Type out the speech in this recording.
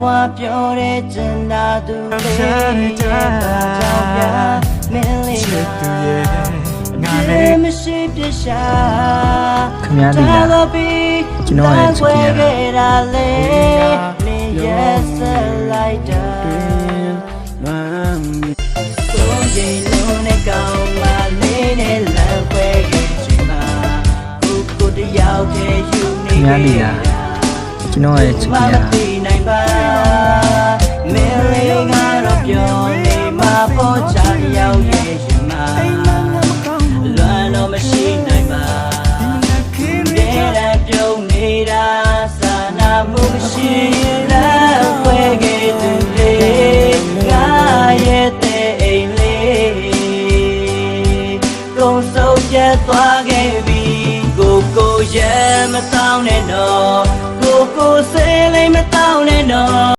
话表的真大度嘞，照片美丽的，这么是别傻，他都比他会给他嘞，你也是来的。总结路那高嘛，你那来会给去嘛，不过的要给有你给。ကျွန်တော်ရဲ့ချစ်ခင်ရမင်းလေးကတော့ပြောနေမှာပေါ်ချရောက်ရဲ့ရှင်မလွမ်းတော့မရှိနိုင်ပါဒီတဲ့ပြုံးနေတာစာနာမှုမရှိလားဝဲခဲ့သူလေးငါရဲ့တဲ့အိမ်လေးကုန်စုံပြတ်သွားခဲ့ပြီကိုရဲမတောင်းနဲ့တော့ကိုစေးလေးမတောင်းနဲ့တော့